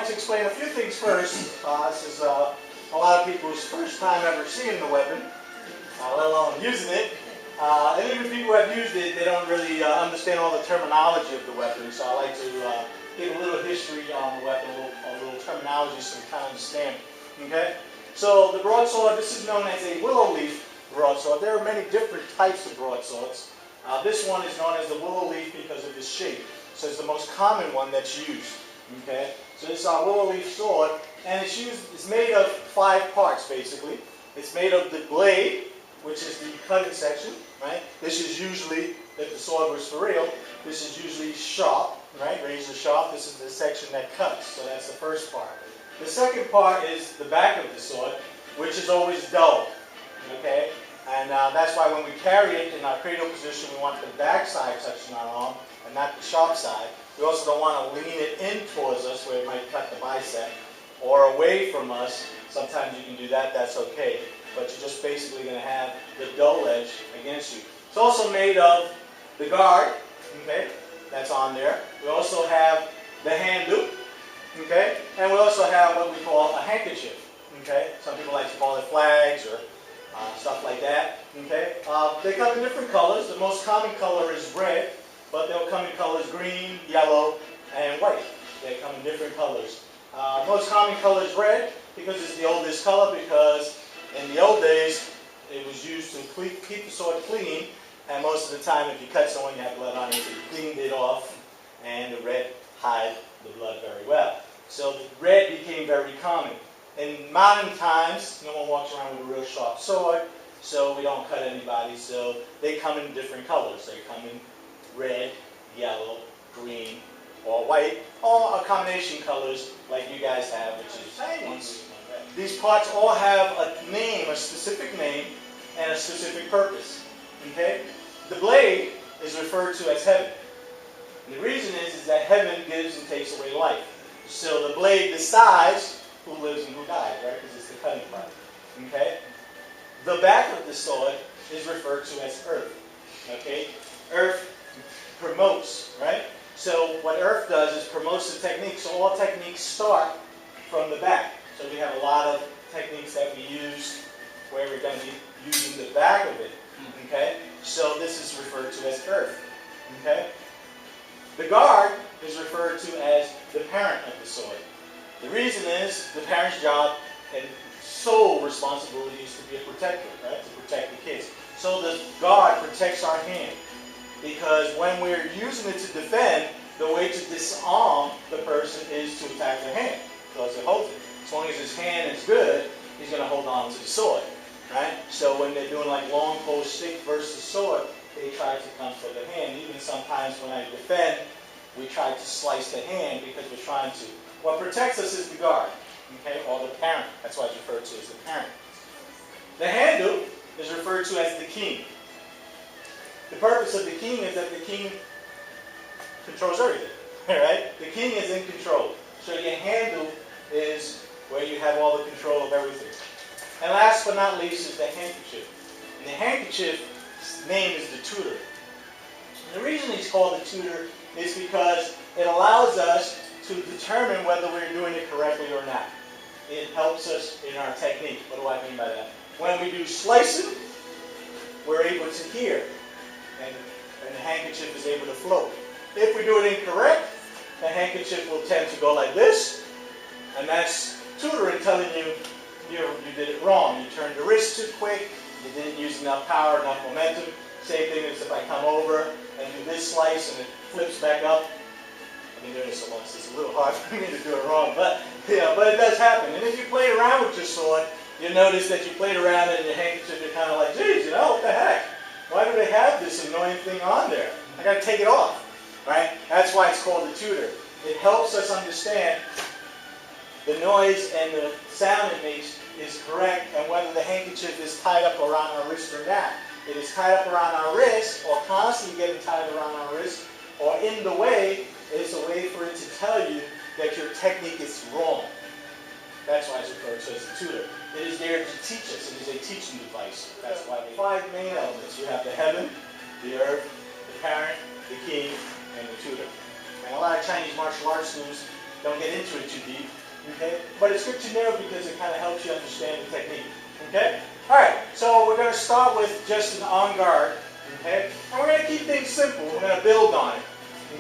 like to explain a few things first. This is a lot of people's first time ever seeing the weapon, let alone using it. And even people who have used it, they don't really understand all the terminology of the weapon. So I like to give a little history on the weapon, a little terminology so we kind of understand. Okay? So the broadsword, this is known as a willow leaf broadsword. There are many different types of broadswords. This one is known as the willow leaf because of its shape. So it's the most common one that's used. Okay? So this is our willow leaf sword, and it's made of 5 parts basically. It's made of the blade, which is the cutting section, right? This is usually, if the sword was for real, this is usually sharp, right? Razor sharp. This is the section that cuts. So that's the first part. The second part is the back of the sword, which is always dull. Okay? And that's why when we carry it in our cradle position, we want the back side touching our arm and not the sharp side. We also don't want to lean it in towards us where it might cut the bicep, or away from us. Sometimes you can do that, that's okay. But you're just basically going to have the dull edge against you. It's also made of the guard, okay, that's on there. We also have the hand loop, okay, and we also have what we call a handkerchief, okay. Some people like to call it flags or stuff like that, okay. They come in different colors. The most common color is red, but they'll come in colors green, yellow, and white. They come in different colors. Most common color is red because it's the oldest color, because in the old days it was used to keep the sword clean, and most of the time if you cut someone you had blood on it, you cleaned it off, and the red hide the blood very well. So the red became very common. In modern times, no one walks around with a real sharp sword, so we don't cut anybody, so they come in different colors. They come in red, yellow, green, or white, or a combination colors like you guys have, which is these parts all have a name, a specific name, and a specific purpose. Okay? The blade is referred to as heaven. And the reason is that heaven gives and takes away life. So the blade decides who lives and who dies, right? Because it's the cutting part. Okay? The back of the sword is referred to as earth. Okay? Earth promotes, right? So what earth does is promotes the technique. So all techniques start from the back. So we have a lot of techniques that we use where we're going to be using the back of it. Okay? So this is referred to as earth. Okay? The guard is referred to as the parent of the sword. The reason is the parent's job and sole responsibility is to be a protector, right? To protect the kids. So the guard protects our hand, because when we're using it to defend, the way to disarm the person is to attack their hand, because it holds it. As long as his hand is good, he's going to hold on to the sword, right? So when they're doing like long pole stick versus sword, they try to come for the hand. Even sometimes when I defend, we try to slice the hand because we're trying to. What protects us is the guard, okay, or the parent. That's why it's referred to as the parent. The handle is referred to as the king. The purpose of the king is that the king controls everything, right? The king is in control. So your handle is where you have all the control of everything. And last but not least is the handkerchief. And the handkerchief's name is the tutor. And the reason he's called the tutor is because it allows us to determine whether we're doing it correctly or not. It helps us in our technique. What do I mean by that? When we do slicing, we're able to hear, and the handkerchief is able to flow. If we do it incorrect, the handkerchief will tend to go like this, and that's tutoring telling you you did it wrong. You turned the wrist too quick, you didn't use enough power, enough momentum. Same thing as if I come over and do this slice and it flips back up. I've been doing this so much, it's a little hard for me to do it wrong, but it does happen. And if you play around with your sword, you notice that you played around and your handkerchief, you're kind of like, geez, what the heck? Why do they have this annoying thing on there? I got to take it off, right? That's why it's called the tutor. It helps us understand the noise and the sound it makes is correct, and whether the handkerchief is tied up around our wrist or not. It is tied up around our wrist, or constantly getting tied around our wrist, or in the way, it's a way for it to tell you that your technique is wrong. That's why it's referred to as a tutor. It is there to teach us. It is a teaching device. That's why they 5 main elements. You have the heaven, the earth, the parent, the king, and the tutor. And a lot of Chinese martial arts schools Don't get into it too deep. Okay? But it's good to know because it kind of helps you understand the technique. Okay? Alright, so we're going to start with just an on guard. Okay? And we're going to keep things simple. We're going to build on it.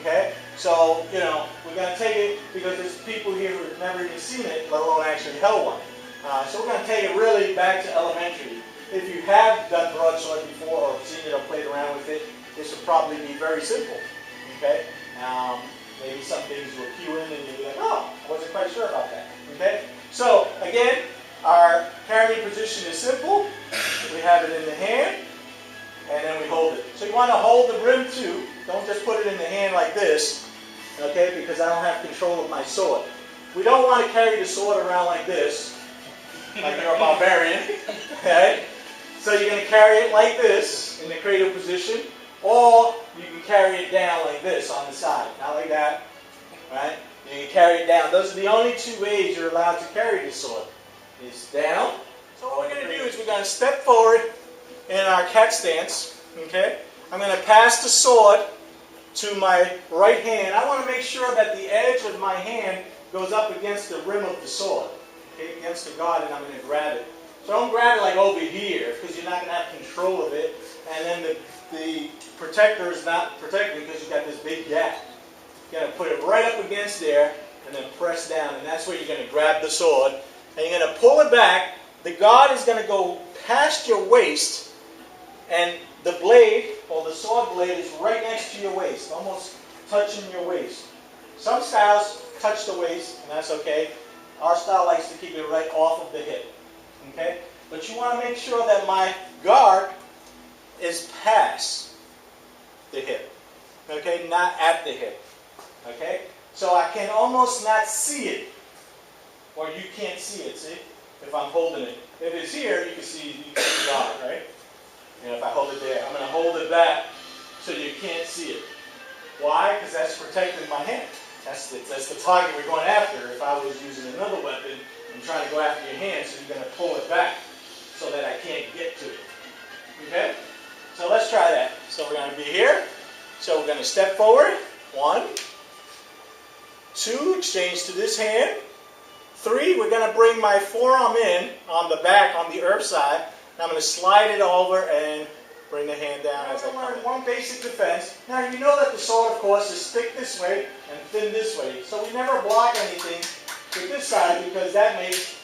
Okay? So, you know, we're going to take it because there's people here who have never even seen it, let alone actually held one. So we're going to take it really back to elementary. If you have done broadsword before or seen it or played around with it, this would probably be very simple. Okay? Maybe some things will cue in and you'll be like, oh, I wasn't quite sure about that. Okay? So, again, our carrying position is simple. We have it in the hand, and then we hold it. So you want to hold the rim too. Don't just put it in the hand like this, okay, because I don't have control of my sword. We don't want to carry the sword around like this, like you're a barbarian. Okay? So you're going to carry it like this in the cradle position, or you can carry it down like this on the side. Not like that. Right? You can carry it down. Those are the only two ways you're allowed to carry the sword. It's down. So what we're going to do is we're going to step forward in our cat stance. Okay? I'm going to pass the sword to my right hand. I want to make sure that the edge of my hand goes up against the rim of the sword. Okay? Against the guard, and I'm going to grab it. So don't grab it like over here because you're not going to have control of it. And then the protector is not protecting because you've got this big gap. You're going to put it right up against there and then press down. And that's where you're going to grab the sword. And you're going to pull it back. The guard is going to go past your waist. And the blade, or the sword blade, is right next to your waist. Almost touching your waist. Some styles touch the waist, and that's okay. Our style likes to keep it right off of the hip. Okay? But you want to make sure that my guard is past the hip. Okay? Not at the hip. Okay? So I can almost not see it. Or you can't see it, see? If I'm holding it. If it's here, you can see the guard, right? And if I hold it there, I'm going to hold it back so you can't see it. Why? Because that's protecting my hand. That's the target we're going after. If I was using another weapon, I'm trying to go after your hand, so you're going to pull it back so that I can't get to it. Okay? So let's try that. So we're going to be here. So we're going to step forward. 1, 2, exchange to this hand. 3, we're going to bring my forearm in on the back, on the earth side. And I'm going to slide it over and bring the hand down as I learn one basic defense. Now you know that the sword, of course, is thick this way and thin this way. So we never block anything with this side because that makes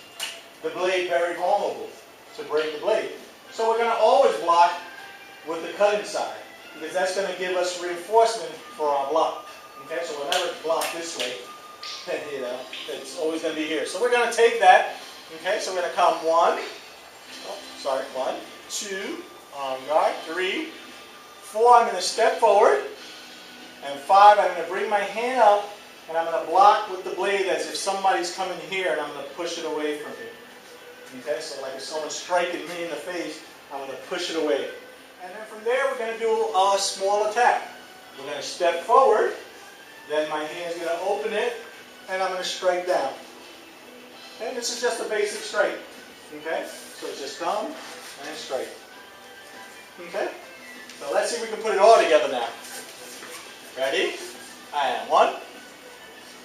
the blade very vulnerable to break the blade. So we're going to always block with the cutting side because that's going to give us reinforcement for our block. Okay, so we'll never block this way. You know, it's always going to be here. So we're going to take that. Okay, so we're going to come 1, 2, on guard, 3, 4, I'm going to step forward, and 5, I'm going to bring my hand up, and I'm going to block with the blade as if somebody's coming here, and I'm going to push it away from me. Okay, so like if someone's striking me in the face, I'm going to push it away. And then from there, we're going to do a small attack. We're going to step forward, then my hand's going to open it, and I'm going to strike down. And this is just a basic strike. Okay, so it's just thumb and strike. Okay, so let's see if we can put it all together now. Ready? And 1,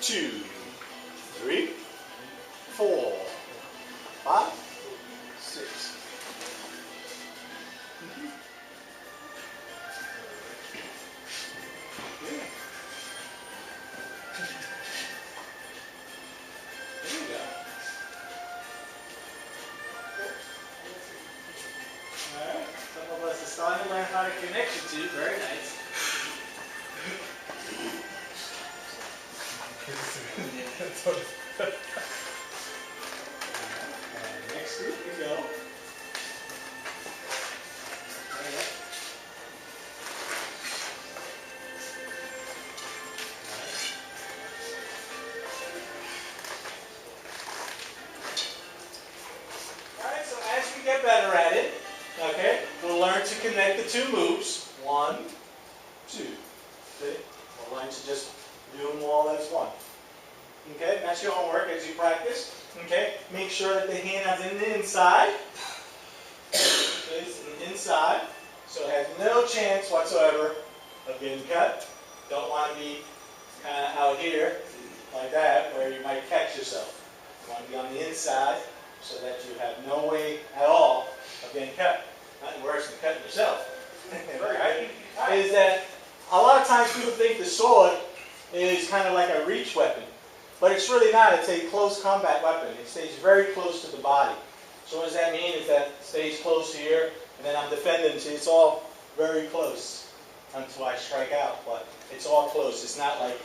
2, 3, 4, 5, 6. There you go. Alright, some of us are starting to learn how to connect the two. Very nice. And next group we go. Alright, so as we get better at it, okay, we'll learn to connect the two moves. 1, 2. Okay? We'll learn to just do them all as one. Okay, that's your homework as you practice. Okay, make sure that the hand is in the inside. It's in the inside, so it has no chance whatsoever of getting cut. Don't want to be kind of out here. like that, where you might catch yourself. You want to be on the inside so that you have no way at all of getting cut. Nothing worse than cutting yourself. Right? Is that a lot of times people think the sword is kind of like a reach weapon, but it's really not. It's a close combat weapon. It stays very close to the body. So what does that mean? Is that it stays close here, and then I'm defending. See, it's all very close until I strike out, but it's all close. It's not like,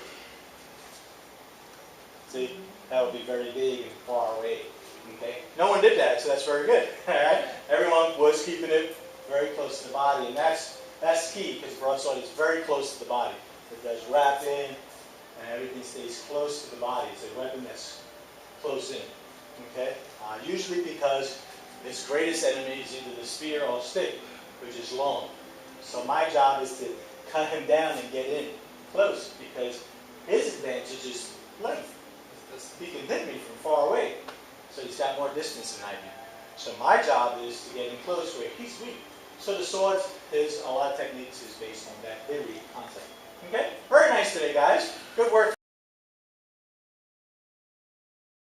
see, that would be very big and far away. Okay? No one did that, so that's very good. All right? Everyone was keeping it very close to the body, and that's key, because broadsword is very close to the body. It does wrap in, and everything stays close to the body. It's a weapon that's close in. Okay? Usually because its greatest enemy is either the spear or stick, which is long. So my job is to cut him down and get in close, because his advantage is length. He can hit me from far away, so he's got more distance than I do. So my job is to get in close where he's weak. So the swords, there's a lot of techniques is based on that very concept. Okay? Very nice today, guys. Good work.